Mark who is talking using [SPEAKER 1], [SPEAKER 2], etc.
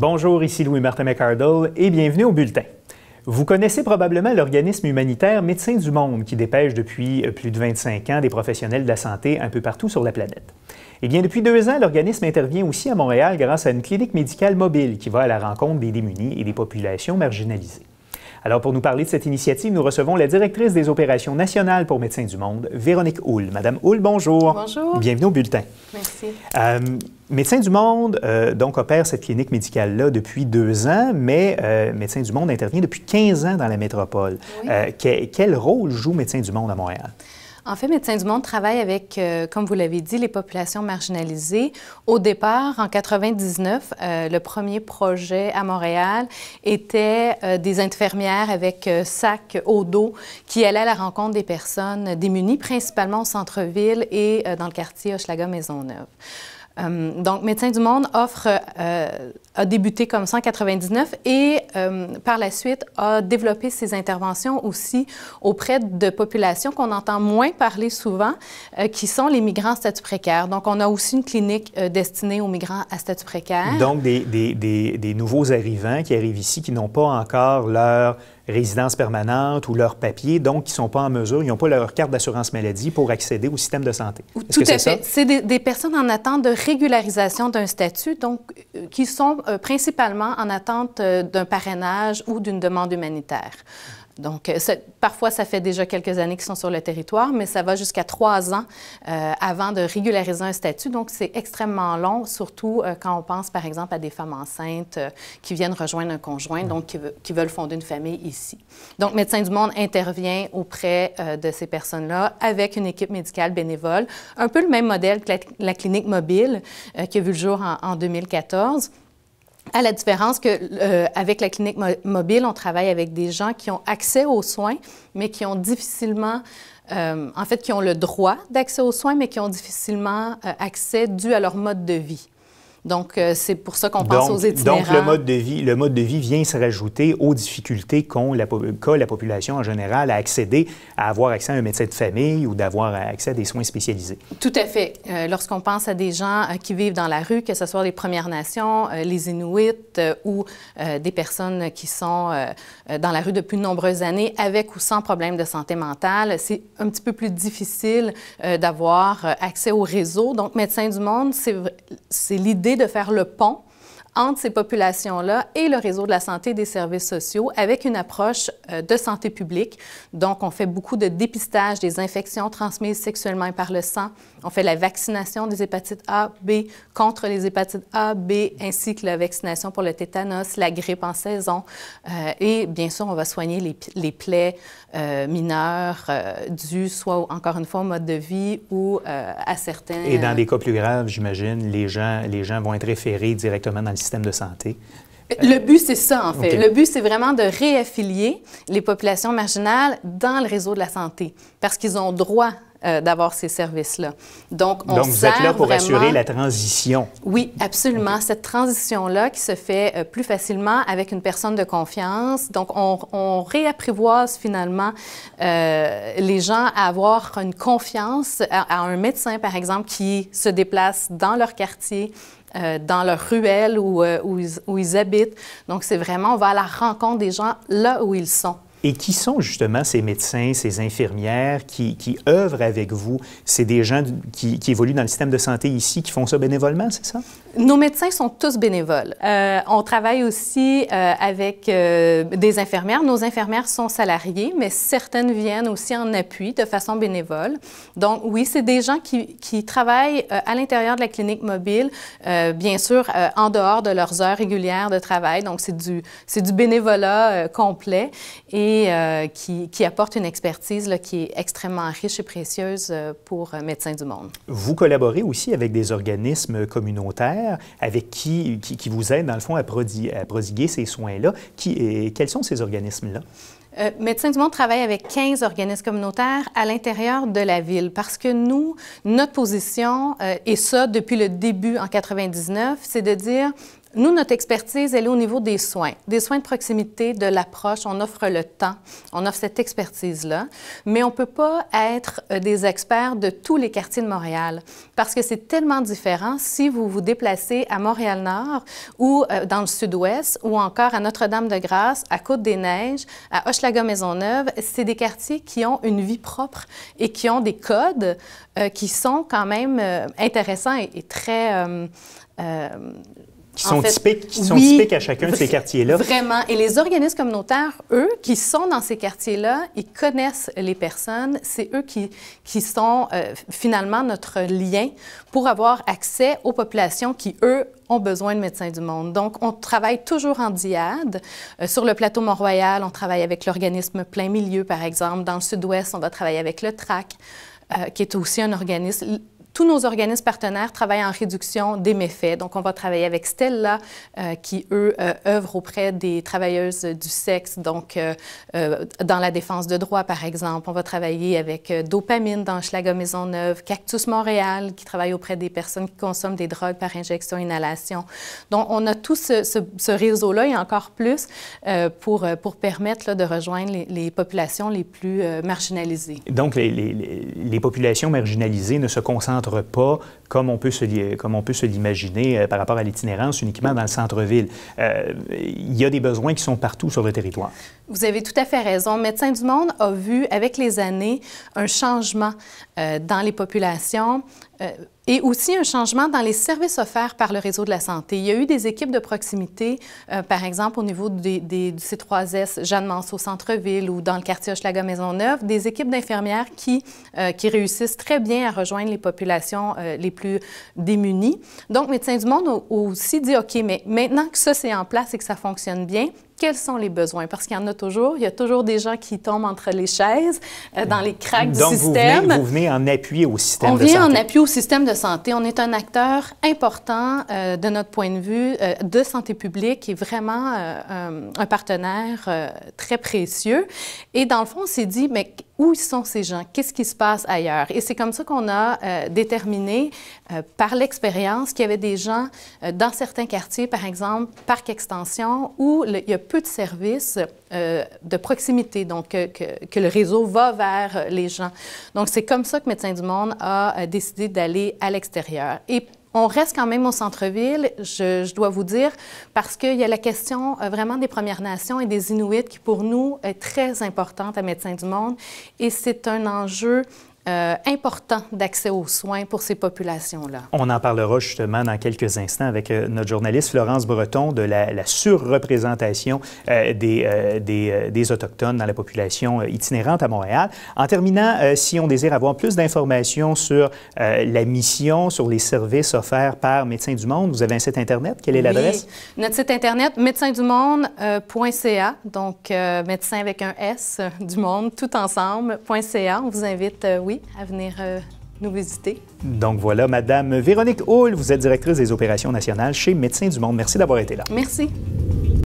[SPEAKER 1] Bonjour, ici Louis-Martin McArdle et bienvenue au Bulletin. Vous connaissez probablement l'organisme humanitaire Médecins du Monde qui dépêche depuis plus de 25 ans des professionnels de la santé un peu partout sur la planète. Eh bien, depuis 2 ans, l'organisme intervient aussi à Montréal grâce à une clinique médicale mobile qui va à la rencontre des démunis et des populations marginalisées. Alors, pour nous parler de cette initiative, nous recevons la directrice des opérations nationales pour Médecins du Monde, Véronique Houle. Madame Houle, bonjour.
[SPEAKER 2] Bonjour.
[SPEAKER 1] Bienvenue au Bulletin.
[SPEAKER 2] Merci.
[SPEAKER 1] Médecins du Monde donc opère cette clinique médicale-là depuis 2 ans, mais Médecins du Monde intervient depuis 15 ans dans la métropole.
[SPEAKER 2] Oui.
[SPEAKER 1] Quel rôle joue Médecins du Monde à Montréal?
[SPEAKER 2] En fait, Médecins du Monde travaille avec, comme vous l'avez dit, les populations marginalisées. Au départ, en 1999, le premier projet à Montréal était des infirmières avec sac au dos qui allaient à la rencontre des personnes démunies, principalement au centre-ville et dans le quartier Hochelaga-Maisonneuve. Donc, Médecins du Monde a débuté comme ça en 1999 et par la suite a développé ses interventions aussi auprès de populations qu'on entend moins parler souvent, qui sont les migrants à statut précaire. Donc, on a aussi une clinique destinée aux migrants à statut précaire.
[SPEAKER 1] Donc, des nouveaux arrivants qui arrivent ici, qui n'ont pas encore leur résidence permanente ou leur papier, donc qui ne sont pas en mesure, ils n'ont pas leur carte d'assurance maladie pour accéder au système de santé.
[SPEAKER 2] Tout à fait. C'est des personnes en attente de régularisation d'un statut, donc qui sont principalement en attente d'un parrainage ou d'une demande humanitaire. Donc, parfois, ça fait déjà quelques années qu'ils sont sur le territoire, mais ça va jusqu'à 3 ans avant de régulariser un statut. Donc, c'est extrêmement long, surtout quand on pense, par exemple, à des femmes enceintes qui viennent rejoindre un conjoint, donc qui veulent fonder une famille ici. Donc, Médecins du Monde intervient auprès de ces personnes-là avec une équipe médicale bénévole, un peu le même modèle que la clinique mobile qui a vu le jour en 2014. À la différence qu'avec la clinique mobile, on travaille avec des gens qui ont accès aux soins, mais qui ont difficilement, en fait, qui ont le droit d'accès aux soins, mais qui ont difficilement accès dû à leur mode de vie. Donc, c'est pour ça qu'on pense aux itinérants.
[SPEAKER 1] Donc, le mode de vie vient se rajouter aux difficultés qu'a la population en général à accéder, à avoir accès à un médecin de famille ou d'avoir accès à des soins spécialisés.
[SPEAKER 2] Tout à fait. Lorsqu'on pense à des gens qui vivent dans la rue, que ce soit les Premières Nations, les Inuits ou des personnes qui sont dans la rue depuis de nombreuses années, avec ou sans problème de santé mentale, c'est un petit peu plus difficile d'avoir accès au réseau. Donc, Médecins du Monde, c'est l'idée de faire le pont entre ces populations-là et le réseau de la santé et des services sociaux avec une approche de santé publique. Donc, on fait beaucoup de dépistage des infections transmises sexuellement et par le sang. On fait la vaccination des hépatites A, B contre les hépatites A, B, ainsi que la vaccination pour le tétanos, la grippe en saison. Et bien sûr, on va soigner les plaies mineures dues soit, encore une fois, au mode de vie ou à certains...
[SPEAKER 1] Et dans des cas plus graves, j'imagine, les gens vont être référés directement dans le système de santé.
[SPEAKER 2] Le but, c'est ça, en fait.
[SPEAKER 1] Okay.
[SPEAKER 2] Le but, c'est vraiment de réaffilier les populations marginales dans le réseau de la santé parce qu'ils ont droit d'avoir ces services-là. Donc,
[SPEAKER 1] vous êtes là pour assurer la transition.
[SPEAKER 2] Oui, absolument. Okay. Cette transition-là qui se fait plus facilement avec une personne de confiance. Donc, on réapprivoise finalement les gens à avoir une confiance à un médecin, par exemple, qui se déplace dans leur quartier, dans leur ruelle où ils habitent. Donc, c'est vraiment, on va à la rencontre des gens là où ils sont.
[SPEAKER 1] Et qui sont justement ces médecins, ces infirmières qui œuvrent avec vous? C'est des gens qui évoluent dans le système de santé ici, qui font ça bénévolement, c'est ça?
[SPEAKER 2] Nos médecins sont tous bénévoles. On travaille aussi avec des infirmières. Nos infirmières sont salariées, mais certaines viennent aussi en appui de façon bénévole. Donc oui, c'est des gens qui travaillent à l'intérieur de la clinique mobile, bien sûr en dehors de leurs heures régulières de travail. Donc c'est du bénévolat complet et qui apporte une expertise là, qui est extrêmement riche et précieuse pour Médecins du Monde.
[SPEAKER 1] Vous collaborez aussi avec des organismes communautaires avec qui vous aident, dans le fond, à prodiguer ces soins-là. Quels sont ces organismes-là?
[SPEAKER 2] Médecins du Monde travaille avec 15 organismes communautaires à l'intérieur de la ville parce que nous, notre position, et ça depuis le début en 99, c'est de dire Nous, notre expertise, elle est au niveau des soins de proximité, de l'approche. On offre le temps, on offre cette expertise-là, mais on ne peut pas être des experts de tous les quartiers de Montréal parce que c'est tellement différent si vous vous déplacez à Montréal-Nord ou dans le sud-ouest ou encore à Notre-Dame-de-Grâce, à Côte-des-Neiges, à Hochelaga-Maisonneuve. C'est des quartiers qui ont une vie propre et qui ont des codes qui sont quand même intéressants et très...
[SPEAKER 1] qui sont typiques à chacun de ces quartiers-là.
[SPEAKER 2] Vraiment. Et les organismes communautaires, eux, qui sont dans ces quartiers-là, ils connaissent les personnes. C'est eux qui sont finalement notre lien pour avoir accès aux populations qui, eux, ont besoin de Médecins du Monde. Donc, on travaille toujours en dyade. Sur le plateau Mont-Royal, on travaille avec l'organisme Plein Milieu, par exemple. Dans le sud-ouest, on va travailler avec le TRAC, qui est aussi un organisme... Tous nos organismes partenaires travaillent en réduction des méfaits. Donc, on va travailler avec Stella, qui, eux, œuvrent auprès des travailleuses du sexe, donc dans la défense de droits, par exemple. On va travailler avec Dopamine dans Hochelaga-Maisonneuve, Cactus Montréal, qui travaille auprès des personnes qui consomment des drogues par injection et inhalation. Donc, on a tout ce réseau-là et encore plus pour permettre là, de rejoindre les populations les plus marginalisées.
[SPEAKER 1] Donc, les populations marginalisées ne se concentrent pas, comme on peut se l'imaginer par rapport à l'itinérance, uniquement dans le centre-ville. Il y a des besoins qui sont partout sur le territoire.
[SPEAKER 2] Vous avez tout à fait raison. Médecins du Monde a vu, avec les années, un changement dans les populations et aussi un changement dans les services offerts par le réseau de la santé. Il y a eu des équipes de proximité, par exemple, au niveau du C3S Jeanne-Mance au centre-ville ou dans le quartier Hochelaga-Maisonneuve, des équipes d'infirmières qui réussissent très bien à rejoindre les populations les plus démunies. Donc, Médecins du Monde a aussi dit, OK, mais maintenant que ça, c'est en place et que ça fonctionne bien, quels sont les besoins? Parce qu'il y en a toujours. Il y a toujours des gens qui tombent entre les chaises, dans les cracks du système.
[SPEAKER 1] Donc, vous venez en appui au système de santé.
[SPEAKER 2] On vient en appui au système de santé. On est un acteur important de notre point de vue de santé publique et vraiment un partenaire très précieux. Et dans le fond, on s'est dit, mais où sont ces gens? Qu'est-ce qui se passe ailleurs? Et c'est comme ça qu'on a déterminé par l'expérience qu'il y avait des gens dans certains quartiers, par exemple, Parc Extension, où il y a peu de services de proximité, donc que le réseau va vers les gens. Donc, c'est comme ça que Médecins du Monde a décidé d'aller à l'extérieur. Et on reste quand même au centre-ville, je dois vous dire, parce qu'il y a la question vraiment des Premières Nations et des Inuits qui, pour nous, est très importante à Médecins du Monde. Et c'est un enjeu important d'accès aux soins pour ces populations-là.
[SPEAKER 1] On en parlera justement dans quelques instants avec notre journaliste Florence Breton de la surreprésentation des Autochtones dans la population itinérante à Montréal. En terminant, si on désire avoir plus d'informations sur la mission, sur les services offerts par Médecins du Monde, vous avez un site Internet. Quelle est l'adresse?
[SPEAKER 2] Notre site Internet, médecindumonde.ca, donc médecin avec un S du monde, tout ensemble.ca. On vous invite, à venir nous visiter.
[SPEAKER 1] Donc voilà, Madame Véronique Houle, vous êtes directrice des opérations nationales chez Médecins du Monde. Merci d'avoir été là.
[SPEAKER 2] Merci.